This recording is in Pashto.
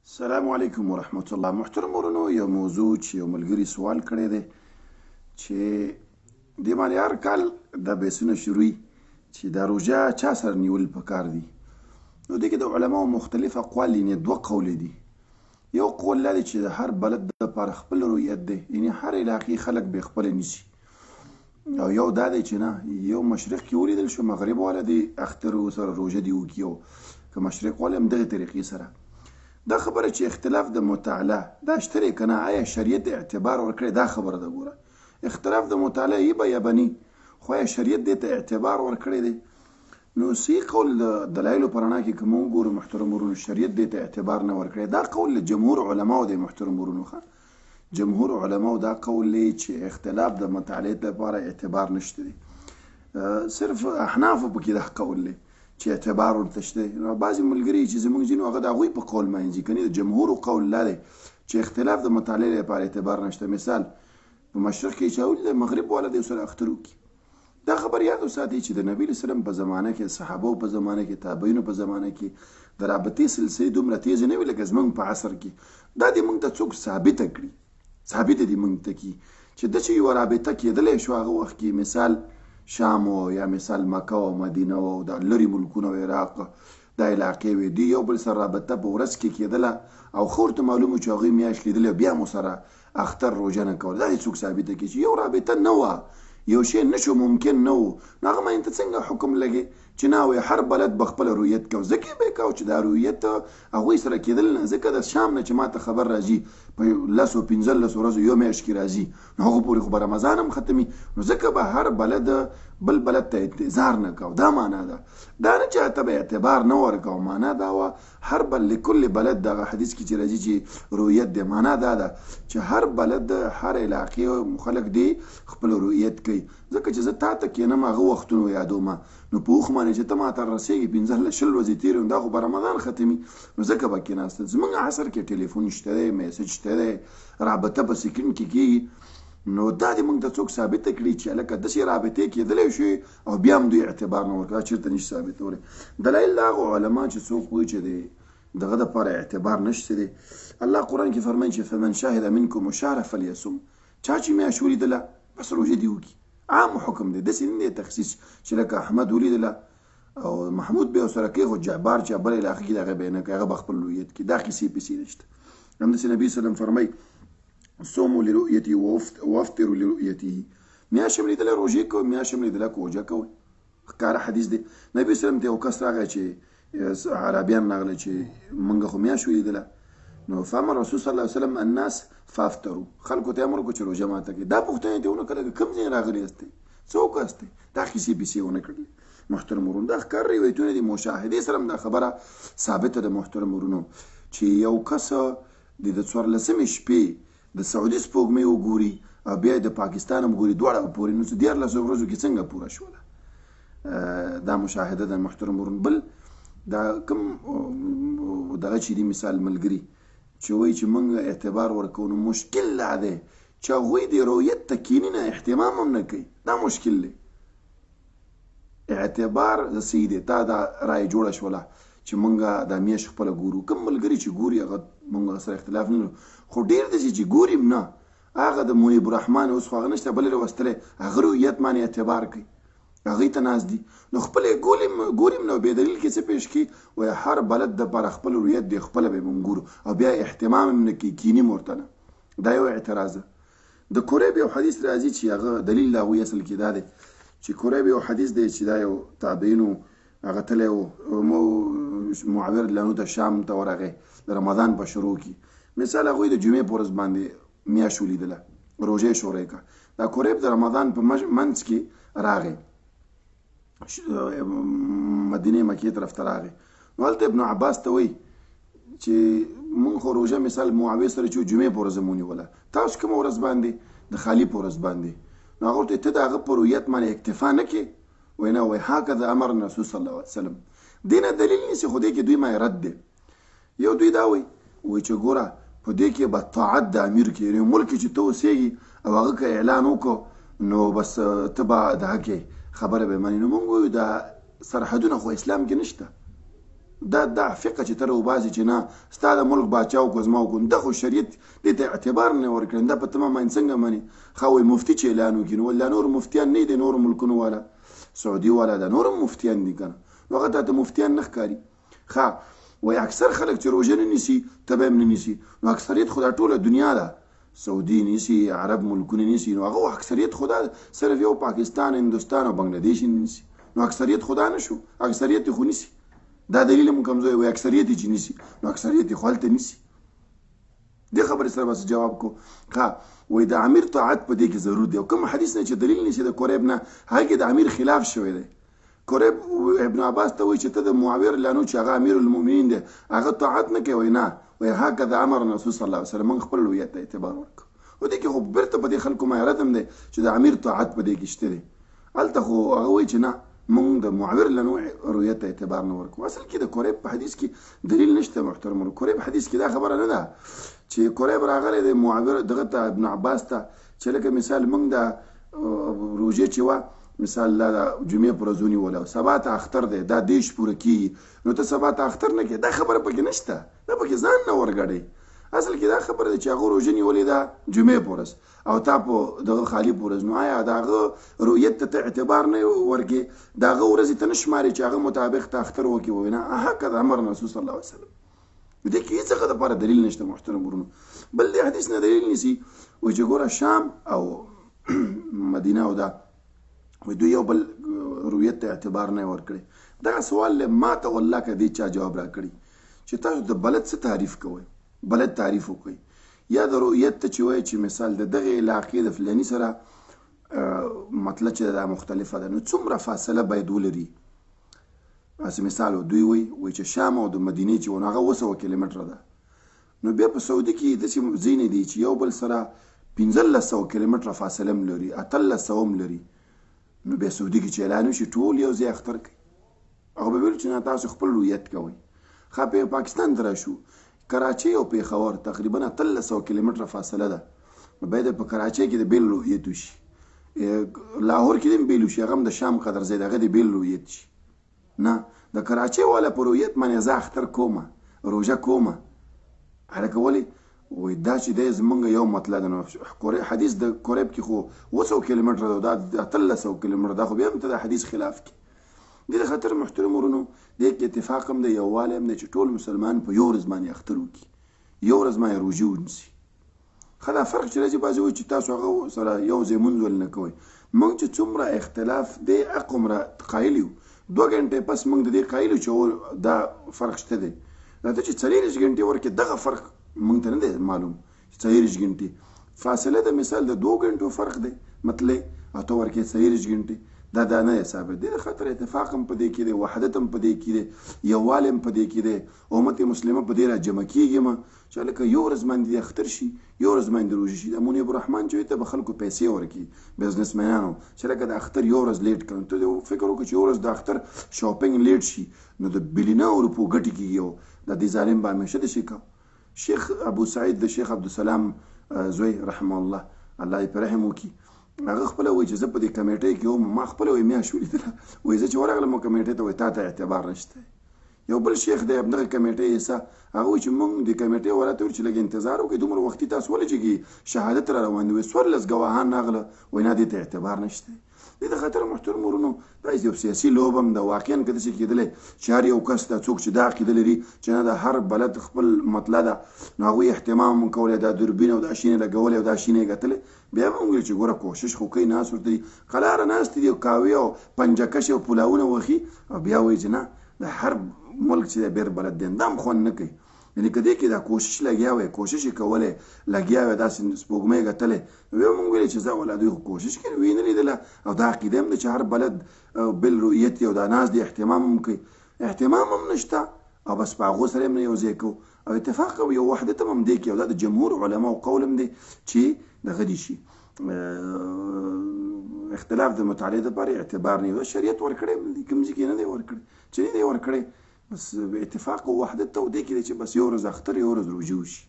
السلام علیکم ورحمت الله. محترم ورونو، یو موضوع چې یو ملګري سوال کړی دی چې د باندې هر کال دا بحثونه شروعي چې دا روژه چا سره نیول پکار دي. نو دې کې د علماو مختلف اقوال یعنې دوه قولې دي. یو قول دا دی چې د هر بلد دپاره خپل رویت دی، یعنې هر علاقې خلک بې خپله نیسي. او یو دا دی چې نه، یو مشرق کې ولیدل شو مغرب والا دی اختر سره روژه دی وکړي، او که مشرق والا هم دغې طریقې سره. دا خبره چې اختلاف د مطالعه دا شته دی که نه، آیا شریعت اعتبار ورکړی؟ دا خبره ده. ګوره، اختلاف د مطالعه یی به یا بني، خو آیا شریعت دې ته اعتبار ورکړی دی؟ نو سی قول د دلایلو په رڼا کې که موږ وګورو محترم ورونو، شریعت دې ته اعتبار نه ورکړی. دا قول له جمهور علماو دی محترم ورونو. جمهور علماو دا قول دی چې اختلاف د مطالعې لپاره اعتبار نشته دی. صرف احنافو پکې دا قول دی چې اعتبار ورته شته. نو بعضې ملګري چې زموږ ځینو هغه د هغوی په قول مینځي، که نه د جمهورو قول دا دی چې اختلاف د مطالعې لپاره اعتبار نشته. مثال په مشرق کې چې ولې مغرب والا دی سره اختر وکړي. دا خبر یاد وساتئ چې د نبي وسلم په زمانه کې، صحابو په زمانه کې، تابعینو په زمانه کې د رابطې سلسلې دومره تیزې نه وي لکه زموږ په عصر کې. دا دې موږ ته څوک ثابته کړي، ثابته دې موږ ته کړي چې د چې یوه رابطه کېدلی شو هغه وخت کې، مثال شام و یا مثال مکه و مدینه و دا لرې ملکونه و عراق دا علاقې وې، دوی یو بل سره رابطه په ورځ کې کېدله او ښه ورته معلوم و چې هغوی میاشت لیدلی بیا مو سره اختر روژه نه کوله. دا دې څوک ثابته کړي چې یو رابطه نه وه، یو شی نشو ممکن نه و. نو هغه باندې ته څنګه حکم لګې چې نه وایي هر بلد به خپله رویت کوو؟ ځکه یې به یې کوو چې دا رویت هغوی سره کېدل نه. ځکه د شام نه چې ما ته خبر راځي په 15 ورځو یو میاشت کې راځي، نو هغو پورې خو به رمضان هم ختمي. نو ځکه به هر بلد بل بلد ته انتظار نه کوو. دا معنا ده، دا نه چې هته به اعتبار نه ورکوو. معنا دا وه هر بل لکل بلد، دغه حدیث کې چې راځي چې رویت دی، معنا دا ده چې هر بلد هر علاقې خلک دی خپل رویت کوي. ځکه چې زه تا ته کېنم هغه وختونو یادومه، نو په اوښ باندې چې ته ما ته رسېږي 15 ورځې تېرې وي، دا خو به رمضان ختمي. نو ځکه به کېناستل. زموږ عصر کې ټلیفون شته دی، میسج شته دی، رابطه په سکرین کې کېږي. نو دا دې موږ ته څوک ثابته کړي چې هلکه داسې رابطې کېدلی شي او بیا هم دوی اعتبار نه ورکوي؟ چېرته نشي ثابتولی. دلایل د هغو علما چې څوک وایي چې د دغه دپاره اعتبار نشته دی. الله قرآن کې فرمایي چې فمن شاهد منکم الشهر فلیصم. چا چې میاشت ولیدله بس روژه دې وکړي. عام حکم دی، داسې نه دی تخصیص چې لکه احمد ولیدله او محمود به ورسره کوي، خو جعبار چې بل علاقه کې د هغه به یې نه کوي، هغه به خپل رویت کړي. دا کیسې پیسې نشته. همداسې نبي وسلم فرمایي صوموا لرؤیته وافطروا لرؤیته. میاشت هم لیدله روژې کوئ، میاشت هم لیدله کوژه کوئ. ښکاره حدیث دی. نبي وسلم ته یو کس راغی چې عربیان راغله چې موږ خو میاشت ولیدله. نو فامر رسول صلی الله علیه وسلم الناس فافطروا. خلکو ته یې امر وکړو چې روژه ماته کړي. دا پوښتنه یې ونه کړله کوم ځای راغلي یاستئ، څوک یاستئ؟ دا کیسې پیسې ونه کړلې. محترم ورونو، دا ښکار روایتونه دي، مشاهدې سره هم دا خبره ثابته ده محترم ورونو، چې یو کس د 14مې شپې د سعودي سپوږمۍ وګوري او بیا د پاکستان هم ګوري، دواړه پورې نو 14 ورځو کې څنګه پوره شوله؟ دا مشاهده ده محترم ورونو. بل دا کوم دغه چې دي مثال ملګري چې وایي چې موږ اعتبار ورکوو، نو مشکل لا دی چې هغوی د رویت ته کیني نه، اهتمام هم نه کوي. دا مشکل دی. اعتبار صحیح دی. تا دا رایې جوړه شوله چې موږ دا میاشت خپله ګورو. کوم ملګري چې ګوري هغه موږ سره اختلاف نه لرو، خو ډېر داسې چې ګوري هم نه، هغه د محب الرحمن اوس خو هغه نشته بل یې راوستلی، هغه رویت باندې اعتبار کوي، هغوی ته ناست دي. نو خپله یې ګوري هم نه، بې دلیل کې څه پیش کړي وایي هر بلد دپاره خپل رویت دی، خپله به یې موږ ګورو، او بیا اهتمام هم نه کوي، کیني م ورته نه. دا یو اعتراض ده. د کریب یو حدیث راځي چې هغه دلیل د هغوی اصل کې دا دی چې کریب یو حدیث دی چې دا یو تابعینو هغه تللی و معاور لانو ته شام ته ورغی د رمضان په شروع کې. مثال هغوی د جمعې په ورځ باندې میاشت ولیدله، روژه یې شروع کړه. دا کریب د رمضان په منځ کې راغی، مدینې مکې طرف ته راغی. نو هلته ابن عباس ته وایي چې مونږ خو روژه مثال معاویې سره چې جمعې په ورځ مو نیوله، تاسو کومه ورځ باندې؟ د خالي په ورځ باندې. نو هغه ورته ته د هغه په رویت باندې اکتفا نه کې؟ وایي نه، وایي هکذا امرنا رسول صلی الله علیه وسلم. دې نه دلیل نیسي، خو دې کې دوی ما رد دی. یو دوی دا وایي چې ګوره په دې کې به طاعت د امیر کې، یعنې ملک چې ته اوسېږي او هغه که اعلان وکړو نو بس ته به د هغې خبره به منې. نو مونږ وایو دا سرحدونه خو اسلام کې نشته. دا فقه چې ته راوباسي چې نه ستا د ملک باچا وکړو زما وکړو دا خو شریعت دې ته اعتبار نه ورکړي دا په تمام باندې څنګه مني ښه وایي مفتي چې اعلان وکړي نو لا نور مفتیان نه دي نورو ملکونو والا سعودي والا دا نور مفتیان دي که نه نو هغه ته مفتیان نه ښکاري ښه وایي اکثر خلک چې روژه نه نیسي ته به هم نه نیسي نو اکثریت خو دا ټوله دنیا ده سعودي نیسي عرب ملکونه نیسي نو هغه اکثریت خو دا صرف یو پاکستان هندوستان او بنګلادیش نیسي نو اکثریت خو دا نه شو اکثریت خو نیسي دا دلیل هم کمزوری وایي اکثریت چې نیسي نو اکثریت خو هلته نیسي دې خبرې سره بس جواب کو ښه وایي د امیر طاعت په دې کې ضرور دی او کوم حدیث نه چې دلیل نیسي د کریب نه هغه کې د امیر خلاف شوی دی کریب ابن عباس ته وایي چې ته د معاویه لانو چې هغه امیر المؤمنین دی هغه طاعت نه کوي نه وایي هکذا امر رسول صلی الله علیه وسلم موږ خپل هویت ته اعتبار ورکړو او دې کې خو بیرته په دې خلکو مهارت هم دی چې د امیر طاعت په دې کې شته دی هلته خو هغه وایي چې نه مونږ د معاویر له نوع رویت ته اعتبار نه ورکوو اصل کې د کریب په حدیث کې دلیل نشته محترمانو کریب حدیث کې دا خبره نه ده چې کریب راغلی د معاویر دغه ته ابن عباس ته چې لکه مثال مونږ د روژې چې وه مثال دا د جمعې په ورځ ونیوله سبا ته اختر دی دا دیش پوره کېږي نو ته سبا ته اختر نه کوې دا خبره پکې نشته دا پکې ځان نه ورګډئ اصل کې دا خبره ده چې هغه روژه نیولې ده جمعې په ورځ او تا په دغه خالي په ورځ نو آیا د هغه رویت ته اعتبار نه ورکې د هغه ورځې ته نه شمارې چې هغه مطابق ته اختر وکړي ووایي نه هکذا امر رسول صلی الله علیه وسلم دې کې هېڅ هغه دپاره دلیل نشته محترم ورونو بل دې حدیث نه دلیل نیسي وایي چې ګوره شام او مدینه او دا وایي دوی یو بل رویت ته اعتبار نه ورکړي دغه سوال ما ته والله که دې چا جواب راکړي چې تاسو د بلد څه تعریف کوئ بلد تعریف وکړئ یا د رؤیت ته چې وایي چې مثال د دغې علاقې د فلاني سره مطلب چې دا مختلفه ده نو څومره فاصله باید ولري هسې مثال دوی وایي چې شام او د مدینې چې ونه هغه 200 کیلومتره ده نو بیا په سعودي کې داسې ځینې دي چې یو بل سره 1500 کیلومتره فاصله هم لري 1800 هم لري نو بیا سعودي کې چې اعلان وشي ټول یو ځای اختر کوي هغه به ویل چې نه تاسو خپل رؤیت کوئ ښه په پاکستان ته راشو کراچۍ او پیښور تقریبا 1800 کیلومتره فاصله ده نو باید په کراچۍ کې د بیل رویت وشي لاهور کې هم بیل وشي هغه هم د شام قدر ځای دغه د بیل رویت شي نه د کراچۍ والا په رویت باندې زه اختر کومه روژه کومه هلکه ولې وایي دا چې دی زمونږ یو مطلب ده نو حدیث د کریب کې خو 200 کیلومتره ده دا 1800 کیلومتره ده خو بیا هم ته د حدیث خلاف کې دې خاطر محترم ورونو دې کې اتفاق هم دی یووالی هم دی چې ټول مسلمان په یو ورځ باندې اختر وکړي یو ورځ باندې روژې ونیسي ښه دا فرق چې راځي بعضې وایي چې تاسو هغه سره یو ځای مونځ ولې نه کوئ موږ چې څومره اختلاف دی حق عمره قایل یو 2 ګنټې پس موږ د دې قایل یو چې دا فرق شته دی راته چې 40 ګنټې ورکې دغه فرق موږ ته نه دی معلوم 40 ګنټې فاصله د مثال د 2 ګنټو فرق دی مطلب او ته ورکې 40 ګنټې دا نه ثابت دی د خاطر اتفاق هم په دې کې دی وحدت هم په دې کې دی یووالی هم په دې کې دی امت مسلمه په دې را جمع کېږي م چې لکه یو ورځ باندې اختر شي یو ورځ باندې روژه شي د منیب الرحمن چې ته به خلکو پیسې ورکړي بزنسمنانو چې لکه د اختر یو ورځ لیټ کړم ته فکر وکړه چې یو ورځ د اختر شاپینګ لیټ شي نو د بلیونه روپو ګټې کېږي او د دې ظالم به همیشه داسې کوه شیخ ابو سعید د شیخ عبدالسلام زوی رحمه الله الله یې په رحم وکړي هغه خپله وایي چې زه په دې کمیټۍ کې وم ما خپله وایي میاشت ولیدله وایي زه چې ورغلم کمیټۍ ته وایي تا ته اعتبار نشته یو بل شیخ دی همدغه کمیټۍ حصه هغه وایي چې موږ د کمیټۍ والا ته ویل چې لږ انتظار وکړئ دومره وختي تاسو ولې چې شهادت را روان دي وایي 14 ګواهان راغله وایي نه دې ته اعتبار نشته دې د خاطر محترم ورونو دا یو سیاسي لوبه هم ده واقعا که داسې کېدلی چې هر یو کس دا څوک چې دا عقیده لري چې نه د هر بلد خپل مطلب ده نو هغوی اهتمام کولی دا دوربین او دا شینې لګولی او دا شینې ګتلی بیا به موږ چې ګوره کوشش خو کوي ناست ورته دي قلاره ناستې دي او کاوې او پنجکش او پلاونه وخي او بیا وایي چې نه د هر ملک چې دی بیر بلد دی دا هم خوند نه کوي یعنې که دې کې دا کوشش لګیا وی کوشش یې کولی لګیا وی داسې سپوږمۍ ګتلی نو بیا موږ ویلې چې زه ولا دوی خو کوشش کوي ویې نه لیدله او دا عقیده هم ده چې هر بلد بل رؤیت او دا ناز دی اهتمام هم کوي اهتمام هم نشته او بس په هغو سره هم نه یو ځای کوو او اتفاق او یو وحدت هم دې کې او دا د جمهور علماو قول هم دی چې دغه دي شي اختلاف د مطالعې دپاره اعتبار نه شریعت ورکړی کوم ځای کې نه دی ورکړی چې نه دی ورکړی بس اتفاق او وحدت ته دې کې دی چې بس یو ورځ اختر یو ورځ روژه وشي